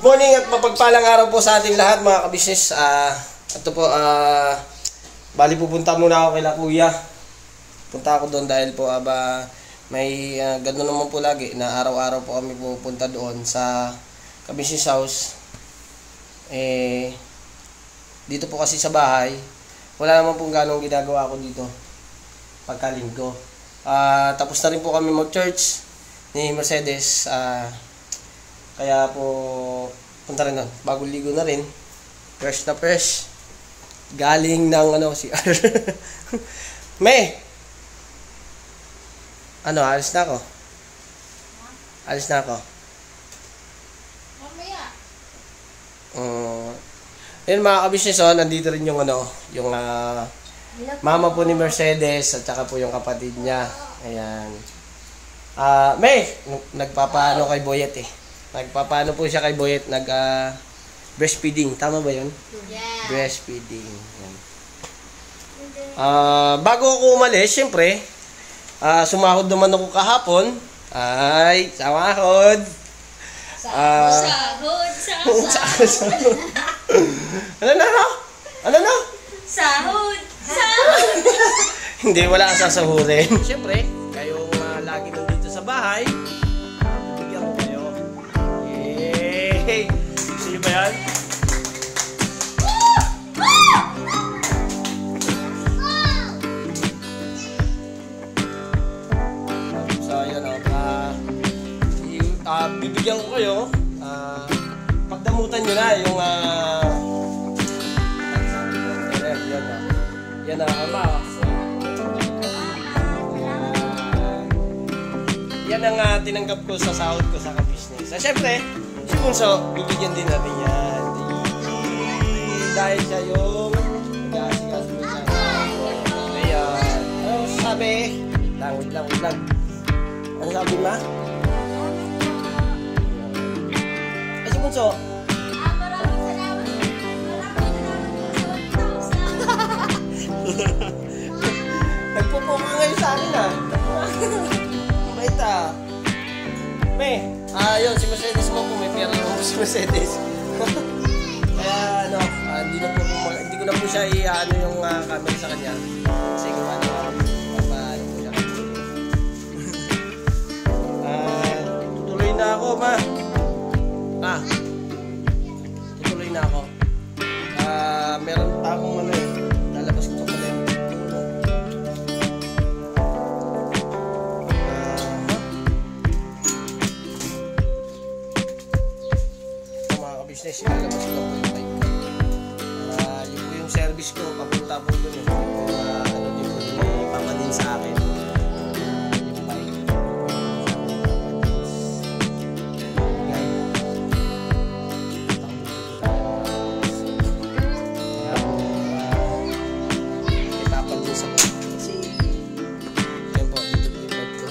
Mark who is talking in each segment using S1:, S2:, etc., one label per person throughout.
S1: Morning at mapagpalang araw po sa ating lahat mga kabisnes. Ito po, bali pupunta muna ako kay Kuya. Punta ako doon dahil po may gano'n naman po lagi na araw-araw po kami pupunta doon sa kabisnes house. Dito po kasi sa bahay, wala naman pong ganong ginagawa ko dito pagkalinggo. Tapos na rin po kami mag-church ni Mercedes. Kaya po punta rin na, bagong ligo na rin, fresh na fresh, galing ng CR. Alis na ako. Ayun mga kabisnes, nandito rin yung mama po ni Mercedes at saka po yung kapatid niya. Ayan. Nagpapaano kay Boyet Nagpapaano po siya kay Boyet, breastfeeding. Tama ba yun?
S2: Yeah.
S1: Breastfeeding. Yan. Bago ako umalis, syempre, sumahod naman ako kahapon. Sumahod.
S2: Sahod.
S1: Ano?
S2: Sahod.
S1: Hindi, wala kang sasahurin. Syempre, kayong lagi nandito sa bahay, bibigyan ko kayo. Yay! Gusto nyo ba yan? So, yun bibigyan ko kayo. Pagdamutan nyo na yung yan ama. Yan ang tinanggap ko sa sahod ko sa kabisnes. Siyempre, si Bunso, bibigyan din natin yan. Dahil siya yung mag-aasikas mo siya. Ayan. Ano sabi? Wait lang. Ano sabi, ma? Si Bunso.
S2: Maraming salamat.
S1: Nagpupo ka ngayon sa akin yun, si Mercedes mo po, may pera naman po si Mercedes. Kaya hindi ko na po siya yung camera sa kanya. Kasi kung paano po siya. Tutuloy na ako, ma. Tutuloy na ako. Meron pa akong lalabas ko pala yung business, ilalabas ko po yung bike ko. Yun po yung service ko, papunta po dun yun. Yun po yung papadin sa akin. Yung bike. Ipapadin sa bike. Kasi, yun po, dito po yung bike ko.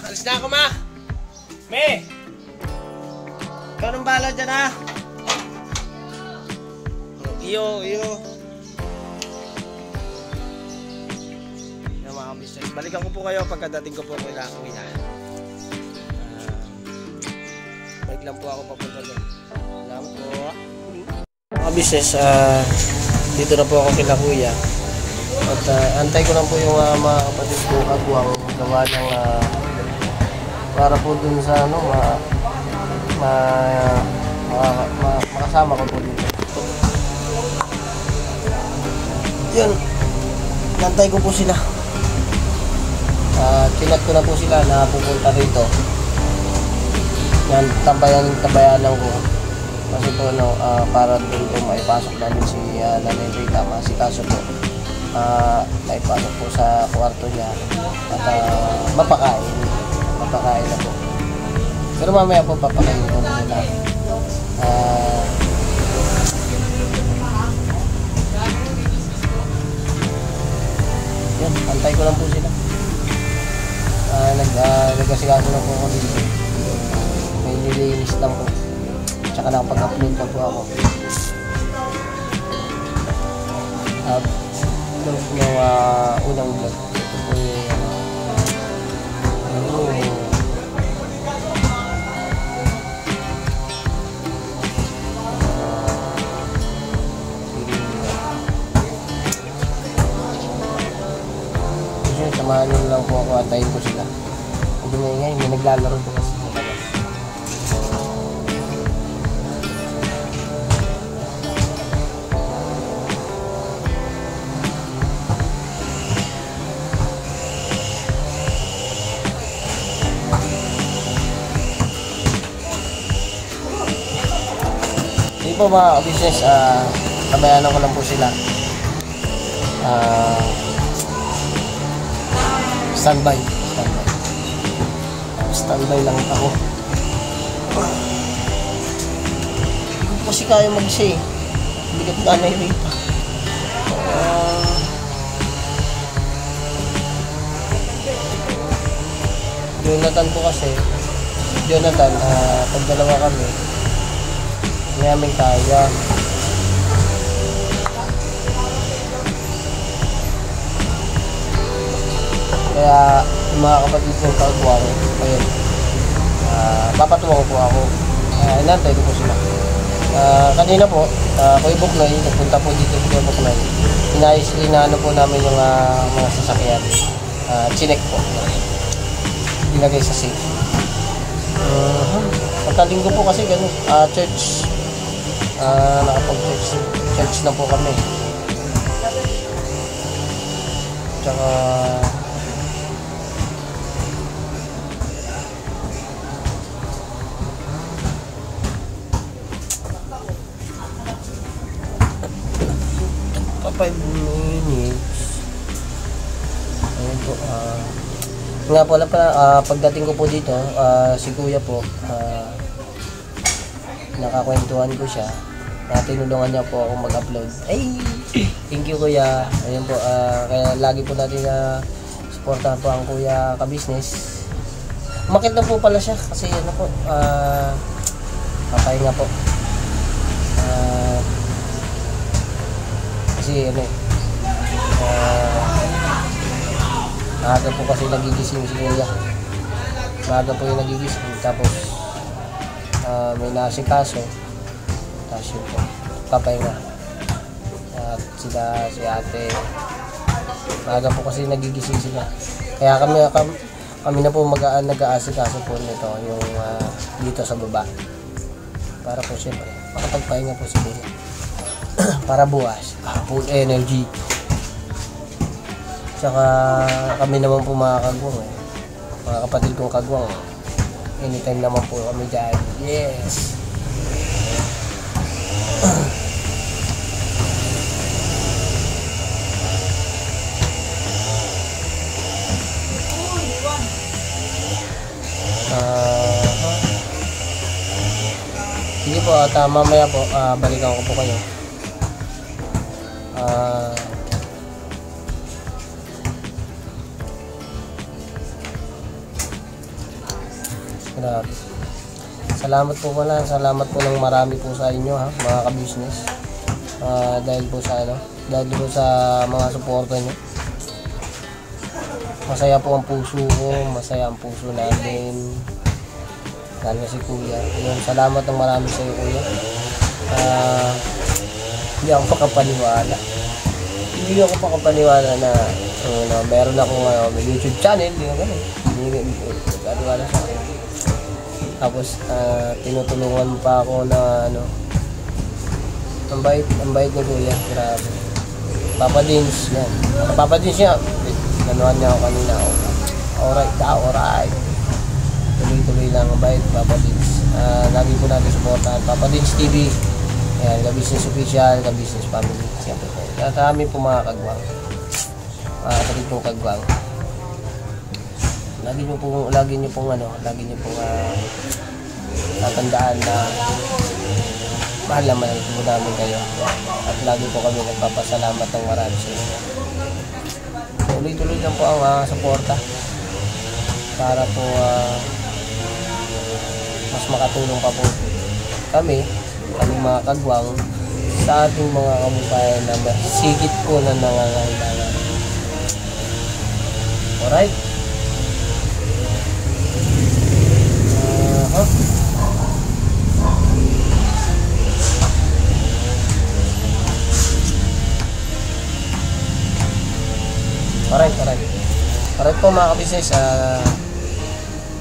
S1: Alis na ako, ma. Ikaw nang bahala dyan, ha. Iyo. Yan mga kabisnes. Balikan ko po kayo pagkadating ko po kay Kuya. lang po ako papunta doon. Salamat po. Mga business, dito na po ako kila kuya. At antay ko lang po yung mga kapatid ko kagwang gawa ng para po dun sa ano, makasama ko po dito. Yun, nantay ko po sila. Chinat ko na po sila na pupunta rito. Yan, tabayan lang ko. Kasi po ano, para doon po maipasok namin si Nanay Rita, si kaso po. Maipasok po sa kwarto niya at mapakain na po. Pero mamaya po papakain ko na nila. Yan, antay ko lang po sila. Nagkasikaso lang po ako dito. May nilinis lang po. Tsaka nakapag-upload pa po ako. Yung unang vlog. Ito po yung samahan nyo lang po ako, atayin ko sila. Hindi mo ingay, may naglalaro po kasi sa labas. Hindi po mga business, tabayanan ko lang po sila. Standby lang ako. Hindi ko kasi kaya mag-isa eh. Bigat na na yung rita. Jonathan po kasi. Pag dalawa kami, mayaming kaya. Kaya yung mga kapatid kong kagwang, ayun, papatuwa ko po ako. Inantay ko po sila. Kanina po, Kuya Buknoy, nagpunta po dito sa Kuya Buknoy. Inaano po namin yung mga sasakyan. Chinek po. Ilagay sa safe. Pagkalinggo po kasi ganun, church. Nakapag-church na po kami. Tsaka pa 5 minutes. Ayun po. Nga pala pagdating ko po dito, si Kuya po, nakakwentuhan ko siya. Tinulungan niya po ako mag-upload. Ay! Thank you Kuya. Ayun po, kaya lagi po natin supportahan po ang Kuya ka-business. Umakit na po pala siya kasi ano po, papahinga po. Kasi ano maaga po kasi nagigising si Kuya. Maaga po yung nagigising. Tapos may nasikaso. Tapos yun po, papahinga. At si ate, maaga po kasi nagigising sila. Kaya kami na po nag-aasikaso po nito yung dito sa baba. Para po siyempre makapagpahinga po si Kuya. Para bukas, full energy. Tsaka kami naman po mga kagwang mga kapatid kong kagwang, anytime naman po kami dyan. Yes. Sige po, at mamaya po balikan ko po kayo. Grabe. Salamat po ng marami po sa inyo mga ka-business. Dahil po sa mga suporta niyo. Masaya po ang puso ko, masaya ang puso natin. lalo na si Kuya. Yun, salamat ng marami sa iyo, Kuya. Hindi ako makapaniwala. Hindi ako makapaniwala na meron akong may YouTube channel. Hindi ako gano'n. Hindi makapaniwala sa akin. Tapos, tinutulungan mo pa ako na ang bait ni Kuya. Grabe. Papa Dins, yan. Papa Dins niya. Ganuhan niya ako kanina. Alright. Tuloy-tuloy lang ang bait, Papa Dins. Lagi po natin supportahan. Papa Dins TV. Ayan, ka-business official, ka-business family. Siyempre po. At amin po mga kagwang. Kapatid pong kagwang. Lagi niyo pong tatandaan na mahal naman po namin kayo. At lagi po kami nagpapasalamat ng marami sa inyo. Tuloy-tuloy lang po ang suporta para po mas makatulong pa po kami mga kagwang sa ating mga kamubayan na masigit po na nangangailangan. Alright? Alright po mga kabisnes,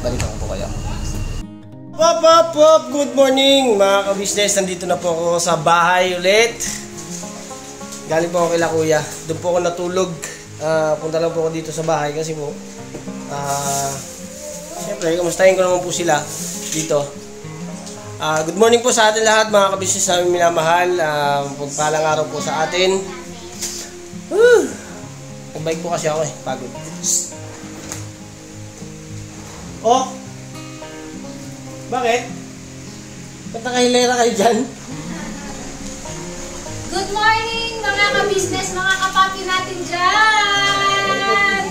S1: balikan ko po kayo. Good morning mga kabisnes, nandito na po ako sa bahay ulit. Galing po ako kila Kuya, doon po ako natulog. Punta lang po ako dito sa bahay kasi po siyempre, kamustahin ko naman po sila dito. Good morning po sa atin lahat mga kabisnes namin minamahal. Pagpalang araw po sa atin. Nagbike po kasi ako pagod. Oh! Bakit? Ba't nakahilera kayo dyan?
S2: Good morning mga ka-business, mga kapapi natin dyan!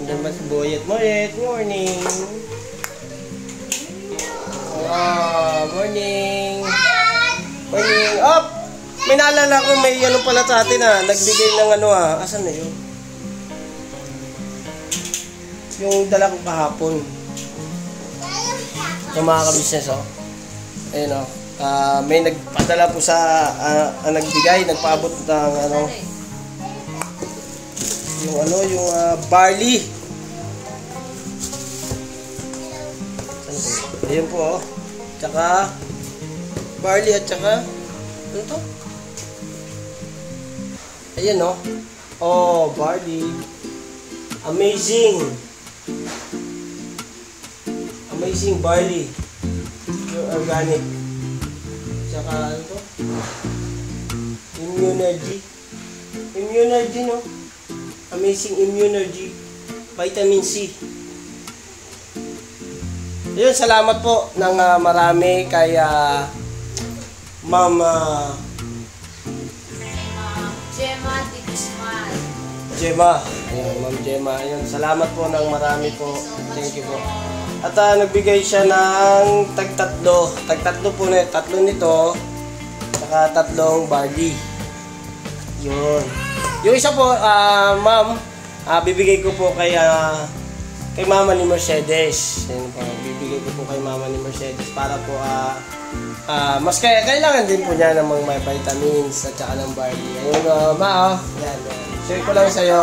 S1: Diyan ba si Boyet? Morning! Morning! Morning! Up! May naalala ko, may pala sa atin nagbigay ng asan na yun? Yung dala ko kahapon. Yung mga kabisnes, ayun may nagpadala po sa nagbigay, nagpaabot ng yung barley. Ayun po, tsaka barley at tsaka ano to? Ayan barley. Amazing barley. Pure organic. Tsaka ano to? Immunergy, no? Amazing Immunergy. Vitamin C. Ayun, salamat po ng marami kay Ma'am Gemma. Ayun, Ma'am Gemma. Ayun, salamat po ng marami po. Thank you po. At nagbigay siya ng tagtatlo. Tagtatlo po na, tatlo nito. Saka tatlong barley. Yun. Yung isa po, ma'am, bibigay ko po kay Mama ni Mercedes. Ayun po, bibigay ko po kay Mama ni Mercedes para po mas kailangan din po niya ng mga vitamins at saka ng barley. Ayun, yan. Share ko lang sa'yo.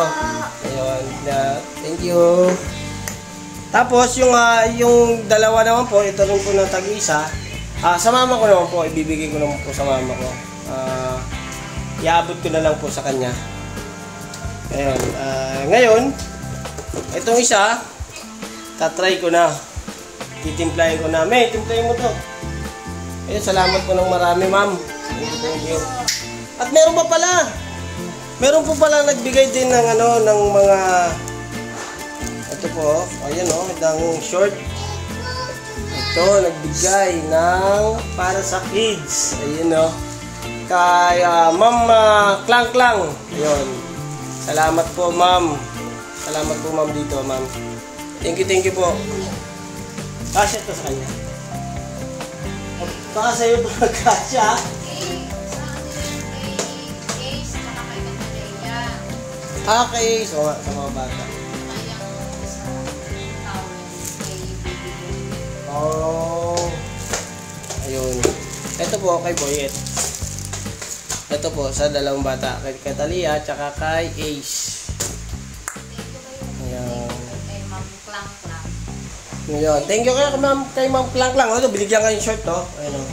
S1: Ayun, thank you. Tapos yung dalawa naman po, ito rin po ng tag-isa. Sa mama ko naman po, ibibigay ko naman po sa mama ko. Iabot ko na lang po sa kanya. Ayun, ngayon, itong isa, tatry ko na. Titimplahin ko na. May, timplahin mo to. Ayun, salamat po ng marami, ma'am. Thank you. At meron pa pala. Meron po pala nagbigay din ng ng mga ito po, ayan ng short. Ito, nagbigay ng para sa kids. Ayun kay Ma'am Klang Klang. Ayun. Salamat po, ma'am. Salamat po, ma'am, dito, ma'am. Thank you po. Kasya to sa kanya. Baka sa'yo ito nagkasya. Okay, sa mga bata. Oh. Ayun. Ito po kay Boyet. Ito po sa dalawang bata. Kay Talia at saka kay Ace. Ayan.
S2: Kay Ma'am Clang Clang.
S1: Ayan. Thank you kay Ma'am Clang Clang. Ito, binigyan kayong short to. Ayan o.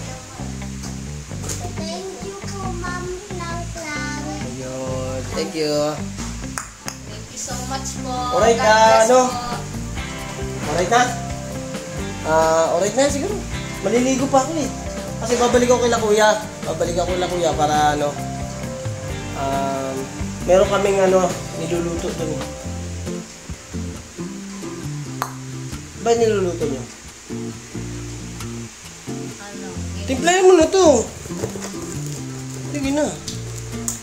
S3: Thank you po, Ma'am Lang Lang.
S1: Ayun. Thank you.
S2: Thank you so much po.
S1: Alright,
S2: God bless
S1: ano?
S2: po.
S1: Alright na? Alright na siguro. Maliligo pa ako eh. Kasi babalik ako kila kuya. Para ano. Meron kaming ano, niluluto dun. Ba niluluto nyo?
S2: Ano?
S1: Timplayan mo na to. Sige na.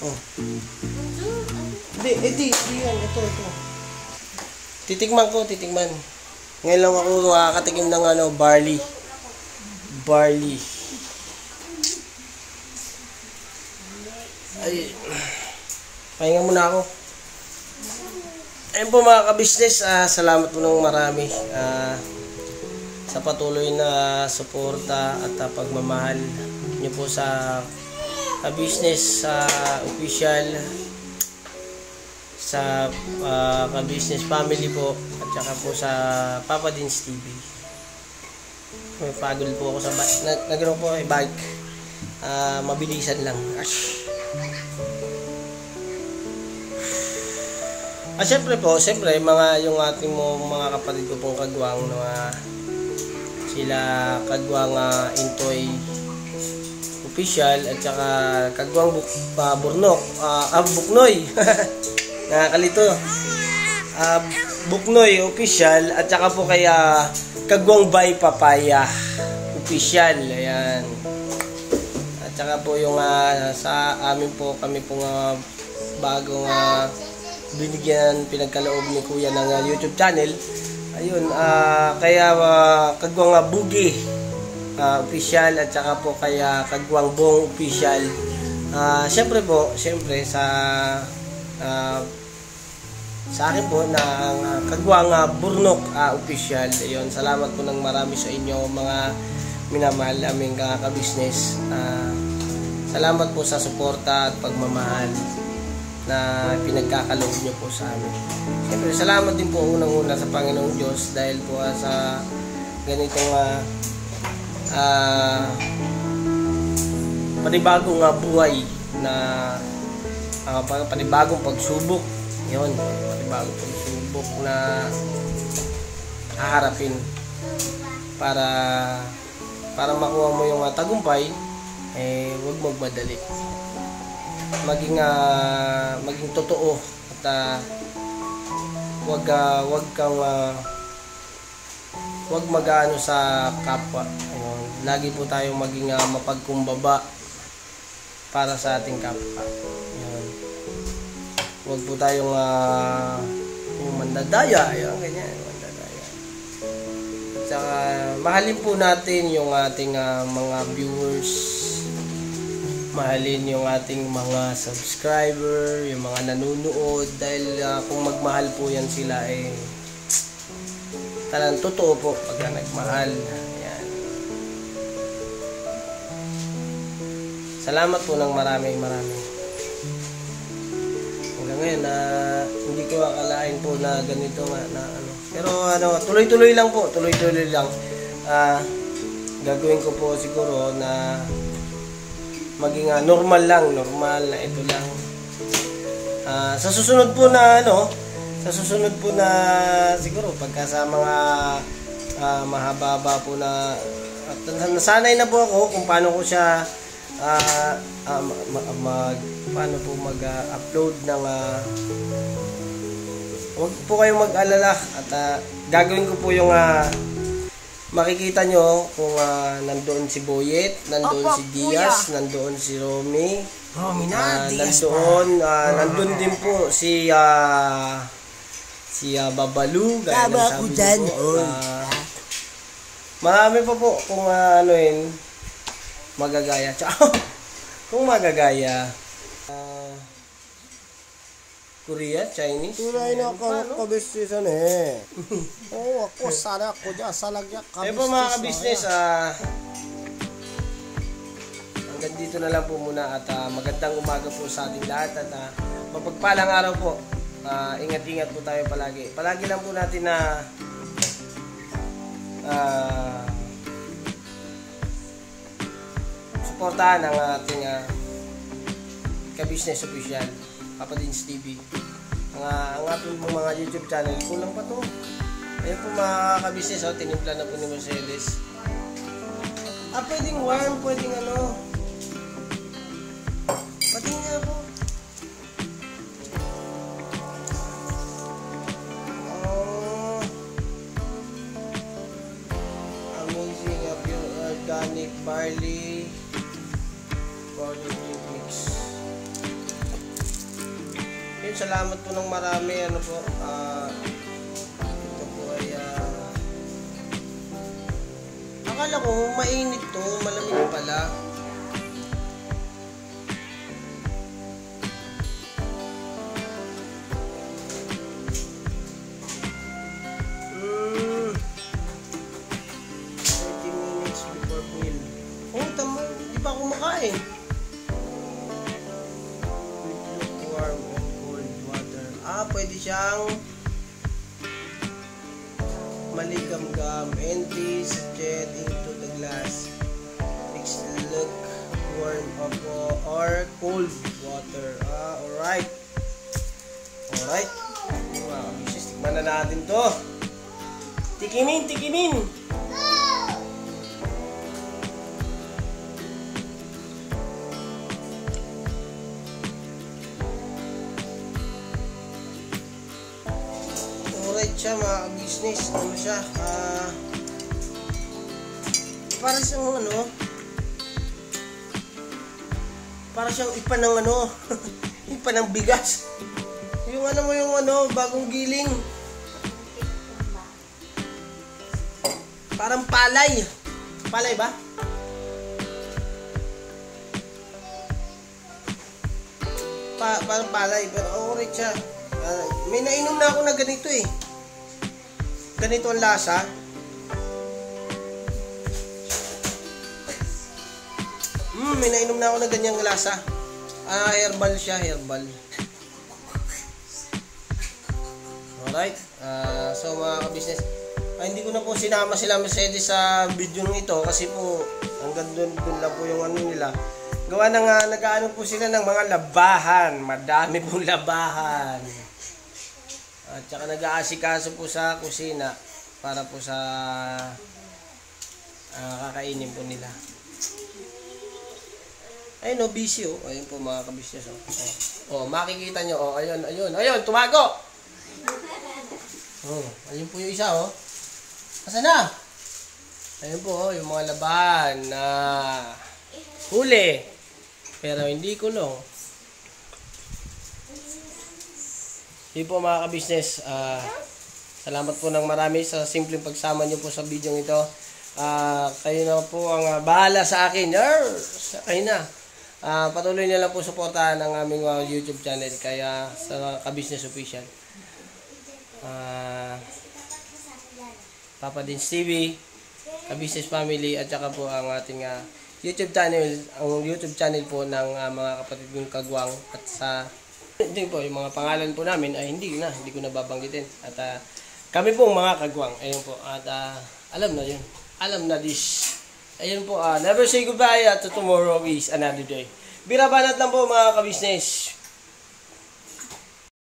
S1: Oh. Hindi yan. Ito. Titikman. Ngayon lang ako makakatikim ng ano, barley. Ay, pahinga muna ako. Ayun po mga kabisnes, salamat po ng marami sa patuloy na suporta at pagmamahal niyo po sa kabisnes official, sa kabisnes family po, at saka po sa Papa Dins TV. May pagod po ako sa bike. Nagano po ay bike. Mabilisan lang. Siyempre mga yung ating mga kapatid ko pong kagwang na sila kagwang Intoy official at saka kagwang Buknoy. Nakakalito. Buknoy official at saka po kaya kagwang Bay Papaya official. Ayan. At saka po yung sa amin po kami pong bagong pinagkaloob ni Kuya ng YouTube channel. Ayun, kaya kagwang Bugi official at saka po kaya kagwang Bong official. Siyempre sa akin po na kagwang Burnok official. Ayun, salamat po ng marami sa inyo mga minamahal aming kabisnes. Salamat po sa suporta at pagmamahal na pinagkakaloob niyo po sa amin. Siyempre, salamat din po unang-una sa Panginoong Diyos dahil po sa ganitong panibagong buhay na panibagong pagsubok. Yun, panibagong pagsubok na haharapin para makuha mo yung tagumpay. Huwag magmadali. Maging totoo at wag mag-ano sa kapwa. Ayun, lagi po tayong maging mapagkumbaba para sa ating kapwa. Ayun. Wag po tayong yung mandadaya, ayun, ganyan, mandadaya. At saka mahalin po natin yung ating mga viewers. Mahalin yung ating mga subscriber, yung mga nanonood, dahil kung magmahal po yan sila talagang totoo po pagka nagmahal. Ayan. Salamat po ng maraming. Hanggang ngayon hindi ko akalain po na ganito nga na ano. Pero tuloy-tuloy lang po, gagawin ko po siguro na maging normal na ito lang. Sa susunod po na siguro pagka sa mga mahaba-haba po na nasanay na po ako kung paano ko siya paano po mag-upload ng huwag po kayong mag-alala at gagawin ko po yung makikita nyo kung nandoon si Boyet, nandoon si Diaz, nandoon si Romy, nandoon din po si Babalu, gaya ng sabi ko. Marami pa po kung magagaya. Kung magagaya. Korea, Chinese.
S4: Tunay na kabisnesan eh. Oo, ako sana ako dyan sa lagyan kabisnes.
S1: Ayun po mga kabisnes, hanggang dito na lang po muna at magandang umaga po sa ating lahat at mapagpalang araw po. Ingat-ingat po tayo palagi. Palagi lang po natin na suportahan ang ating Kabisnes Official, Papa Dins TV. Ang ating mga YouTube channel, kulang pa to. Ayun po mga kabisnes, tinimpla na po ni Mercedes. Pwedeng warm, pwedeng ano. Pating nga po. Amazing pure organic barley drink mix. Yun, salamat po ng marami. Ano po, ito po ay akala ko mainit to, malamig pala. Kumakain. Warm and cold water. Pwede siyang maligamgam. Empty jet into the glass. Mix lukewarm or cold water. Alright. Alright. Tikman na natin to. Tikimin, tikimin. Siya mga business, ano siya, para siyang ano, para siyang ipa ng ano, ipa ng bigas, yung ano mo, yung ano, bagong giling, parang palay ba? Parang palay, pero okay siya. May nainom na ako na ganito eh. Ganito ang lasa. May nainom na ako na ganyang lasa. Herbal siya, herbal. Alright. So mga kabisnes, hindi ko na po sinama sila Mercedes sa video nung ito kasi po hanggang doon lang po yung ano nila. Gawa na nga, nag-ano po sila ng mga labahan. Madami pong labahan. At saka nag-aasikaso po sa kusina para po sa kakainin po nila. Ayun busy Ayun po mga kabisnes makikita nyo ayun, tumago! Ayun po yung isa Asa na? Ayun po yung mga labahan na huli pero hindi kulong. Yun po mga kabisnes, salamat po ng marami sa simpleng pagsama nyo po sa video ito. Kayo na po ang bahala sa akin. Kayo na. Patuloy nyo lang po suportahan ang aming YouTube channel kaya sa Kabisnes Official. Papa Dins TV, Kabisnes Family at saka po ang ating YouTube channel po ng mga kapatid kong kagwang at sa hindi po, yung mga pangalan po namin ay hindi ko na babanggitin. At kami po mga kagwang. Ayun po. At alam na yun. Alam na this. Ayun po. Never say goodbye to tomorrow is another day. Birabanat lang po mga kabisnes.